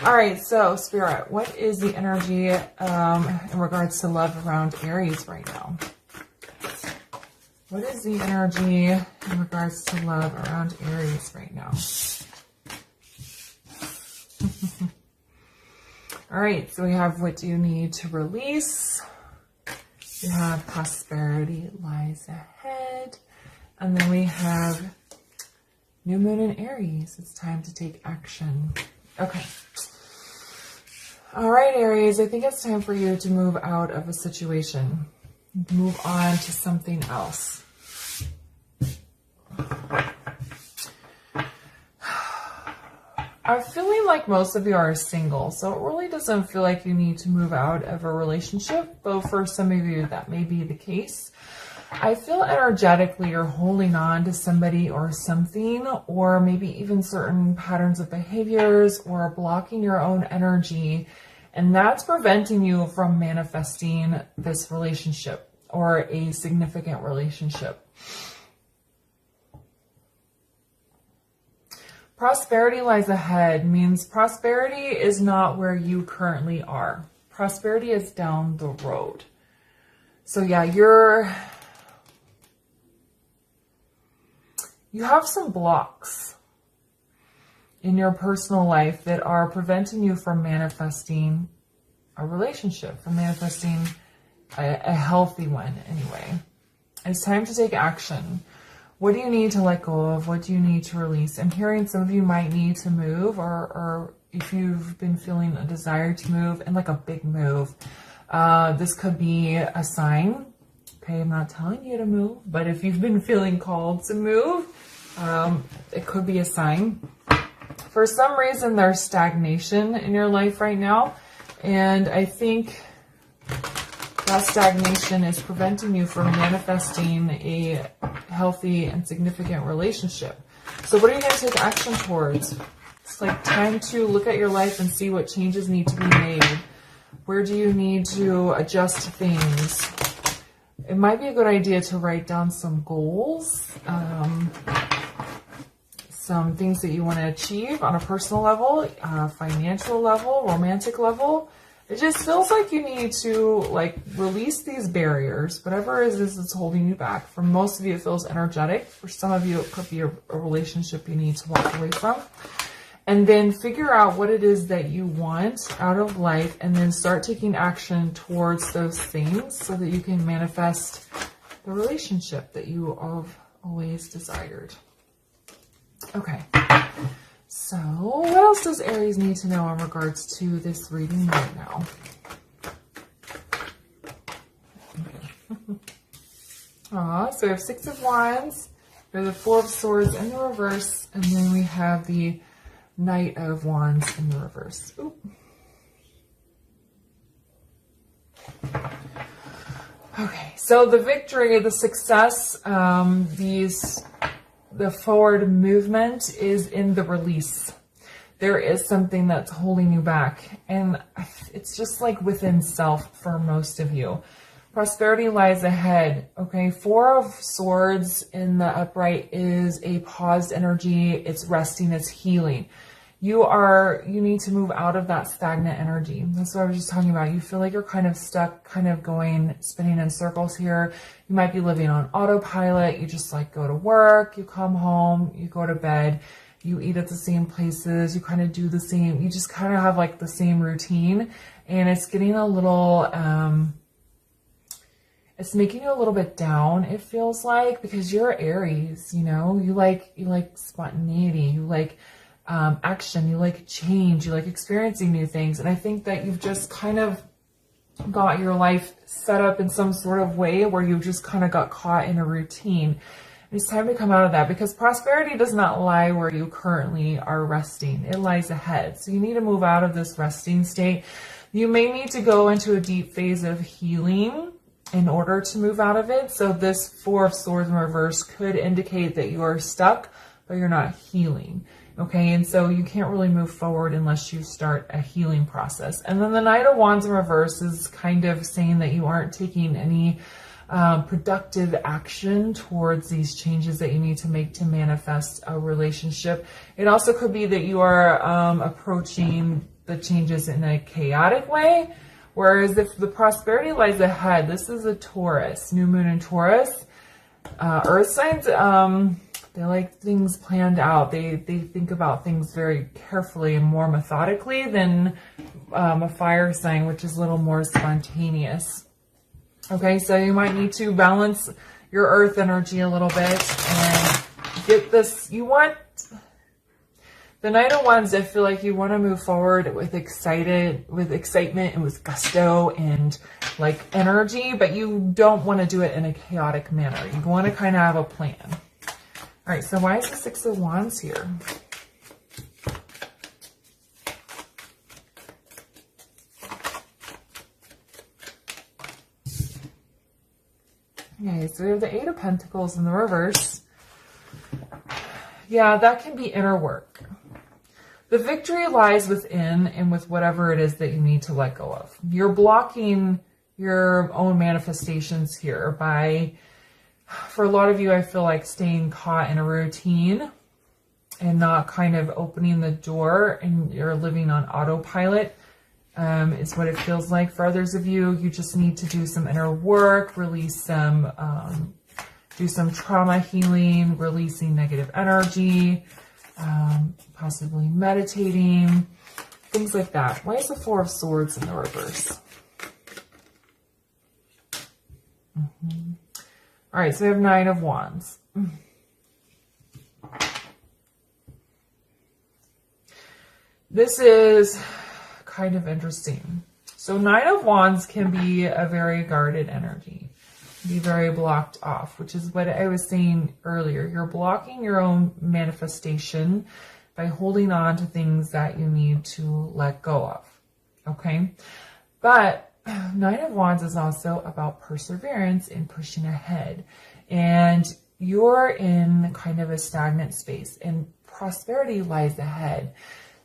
All right, so Spirit, what is the energy in regards to love around Aries right now? What is the energy in regards to love around Aries right now? All right, so we have what do you need to release? We have prosperity lies ahead. And then we have new moon in Aries. It's time to take action. Okay. All right, Aries, I think it's time for you to move out of a situation. Move on to something else. I'm feeling like most of you are single, so it really doesn't feel like you need to move out of a relationship, though for some of you that may be the case. I feel energetically you're holding on to somebody or something, or maybe even certain patterns of behaviors, or blocking your own energy, and that's preventing you from manifesting this relationship or a significant relationship. Prosperity lies ahead means prosperity is not where you currently are. Prosperity is down the road. So yeah, you have some blocks in your personal life that are preventing you from manifesting a relationship, from manifesting a healthy one anyway. It's time to take action. What do you need to let go of? What do you need to release? I'm hearing some of you might need to move, or if you've been feeling a desire to move, and like a big move. This could be a sign. Okay, I'm not telling you to move, but if you've been feeling called to move, it could be a sign. For some reason, there's stagnation in your life right now, and I think that stagnation is preventing you from manifesting a healthy and significant relationship. So what are you going to take action towards? It's like time to look at your life and see what changes need to be made. Where do you need to adjust things? It might be a good idea to write down some goals, some things that you want to achieve on a personal level, financial level, romantic level. It just feels like you need to release these barriers, whatever it is that's holding you back. For most of you, it feels energetic. For some of you, it could be a relationship you need to walk away from. And then figure out what it is that you want out of life, and then start taking action towards those things so that you can manifest the relationship that you have always desired. Okay. So, what else does Aries need to know in regards to this reading right now? So we have Six of Wands, we have the Four of Swords in the reverse, and then we have the Knight of Wands in the reverse. Oop. Okay, so the victory, the success, the forward movement is in the release. There is something that's holding you back, and it's just like within self for most of you. Prosperity lies ahead. Okay, Four of Swords in the upright is a paused energy. It's resting, it's healing. You need to move out of that stagnant energy. That's what I was just talking about. You feel like you're kind of stuck, kind of spinning in circles here. You might be living on autopilot. You just go to work, you come home, you go to bed, you eat at the same places, you kind of do the same, you just kind of have the same routine, and it's getting a little, it's making you a little bit down, it feels like, because you're Aries, you like spontaneity, you like action, you like change, you like experiencing new things. And I think that you've just kind of got your life set up in some sort of way where you just kind of got caught in a routine. And it's time to come out of that, because prosperity does not lie where you currently are resting. It lies ahead. So you need to move out of this resting state. You may need to go into a deep phase of healing in order to move out of it. So this Four of Swords in reverse could indicate that you are stuck, but you're not healing. Okay, and so you can't really move forward unless you start a healing process. And then the Knight of Wands in reverse is kind of saying that you aren't taking any productive action towards these changes that you need to make to manifest a relationship. It also could be that you are approaching the changes in a chaotic way, whereas if the prosperity lies ahead, this is a Taurus, new moon in Taurus. Earth signs, they like things planned out. They think about things very carefully and more methodically than a fire sign, which is a little more spontaneous. Okay, so you might need to balance your earth energy a little bit and get this. You want the Knight of Wands. I feel like you want to move forward with excitement and with gusto and like energy, but you don't want to do it in a chaotic manner. You want to kind of have a plan. All right, so why is the Six of Wands here? Okay, so we have the Eight of Pentacles in the reverse. Yeah, that can be inner work. The victory lies within and with whatever it is that you need to let go of. You're blocking your own manifestations here by, for a lot of you, I feel like staying caught in a routine and not kind of opening the door, and you're living on autopilot. Is what it feels like. For others of you, you just need to do some inner work, release some, do some trauma healing, releasing negative energy, possibly meditating, things like that. Why is the Four of Swords in the reverse? All right, so we have Nine of Wands. This is kind of interesting. So Nine of Wands can be a very guarded energy, be very blocked off, which is what I was saying earlier. You're blocking your own manifestation by holding on to things that you need to let go of. Okay, but Nine of Wands is also about perseverance and pushing ahead, and you're in kind of a stagnant space and prosperity lies ahead.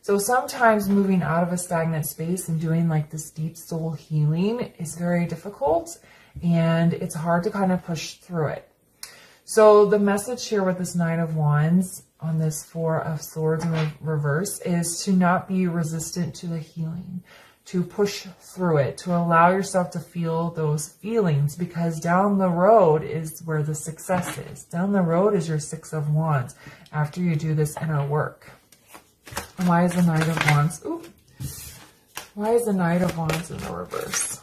So sometimes moving out of a stagnant space and doing like this deep soul healing is very difficult, and it's hard to kind of push through it. So the message here with this Nine of Wands on this Four of Swords in the reverse is to not be resistant to the healing, to push through it, to allow yourself to feel those feelings, because down the road is where the success is. Down the road is your Six of Wands after you do this inner work. And why is the Knight of Wands? Ooh. Why is the Knight of Wands in the reverse?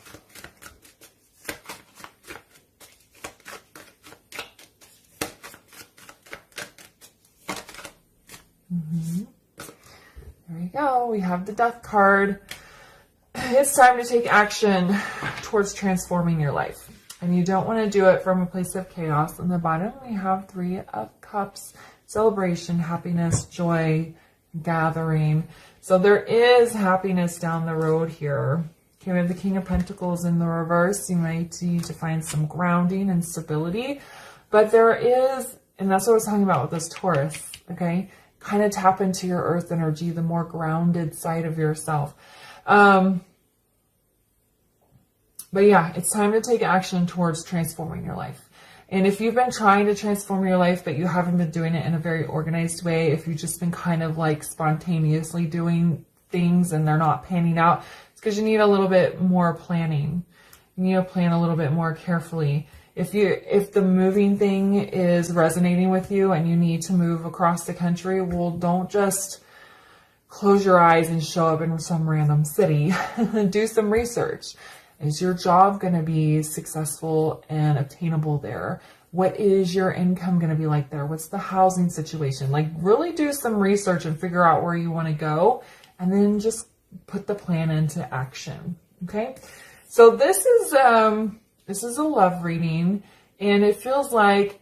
There we go. We have the Death card. It's time to take action towards transforming your life. And you don't want to do it from a place of chaos. On the bottom, we have Three of Cups, celebration, happiness, joy, gathering. So there is happiness down the road here. Okay, we have the King of Pentacles in the reverse. You might need to find some grounding and stability. But there is, and that's what I was talking about with this Taurus, okay? Kind of tap into your earth energy, the more grounded side of yourself. But yeah, it's time to take action towards transforming your life. And if you've been trying to transform your life, but you haven't been doing it in a very organized way, if you've just been kind of like spontaneously doing things and they're not panning out, it's because you need a little bit more planning. You need to plan a little bit more carefully. If the moving thing is resonating with you and you need to move across the country, well, don't just close your eyes and show up in some random city. Do some research. Is your job going to be successful and obtainable there? What is your income going to be like there? What's the housing situation? Like, really do some research and figure out where you want to go, and then just put the plan into action. Okay. So this is a love reading, and it feels like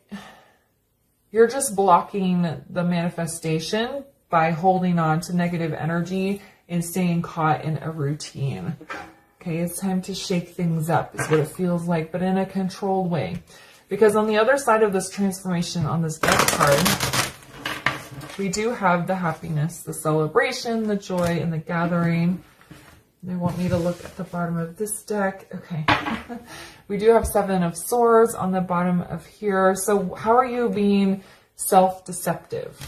you're just blocking the manifestation by holding on to negative energy and staying caught in a routine. Okay, it's time to shake things up is what it feels like, but in a controlled way. Because on the other side of this transformation on this Death card, we do have the happiness, the celebration, the joy, and the gathering. They want me to look at the bottom of this deck. Okay. We do have 7 of Swords on the bottom of here. So how are you being self-deceptive?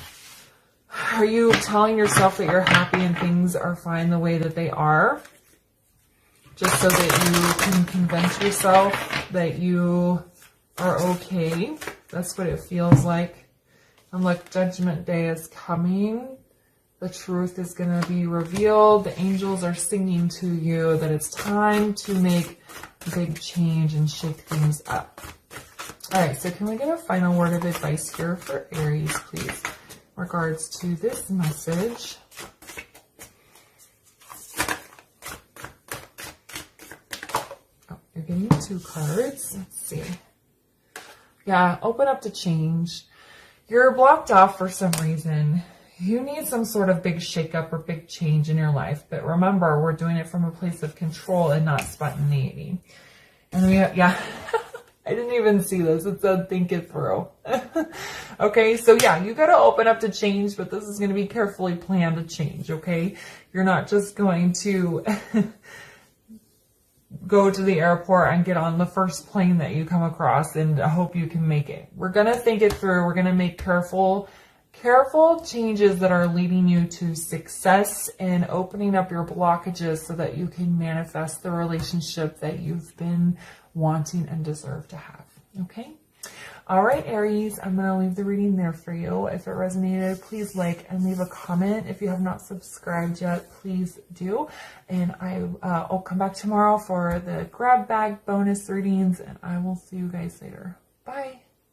Are you telling yourself that you're happy and things are fine the way that they are? Just so that you can convince yourself that you are okay. That's what it feels like. And look, Judgment Day is coming. The truth is going to be revealed. The angels are singing to you that it's time to make a big change and shake things up. All right, so can we get a final word of advice here for Aries, please, in regards to this message? Oh, you're getting 2 cards. Let's see. Yeah, open up to change. You're blocked off for some reason. You need some sort of big shakeup or big change in your life. But remember, we're doing it from a place of control and not spontaneity. And we have, yeah, I didn't even see this. It said think it through. Okay, so yeah, you got to open up to change, but this is going to be carefully planned to change, okay? You're not just going to go to the airport and get on the first plane that you come across and hope you can make it. We're going to think it through. We're going to make careful changes that are leading you to success and opening up your blockages so that you can manifest the relationship that you've been wanting and deserve to have. Okay? All right, Aries, I'm going to leave the reading there for you. If it resonated, please like and leave a comment. If you have not subscribed yet, please do. And I'll come back tomorrow for the grab bag bonus readings, and I will see you guys later. Bye.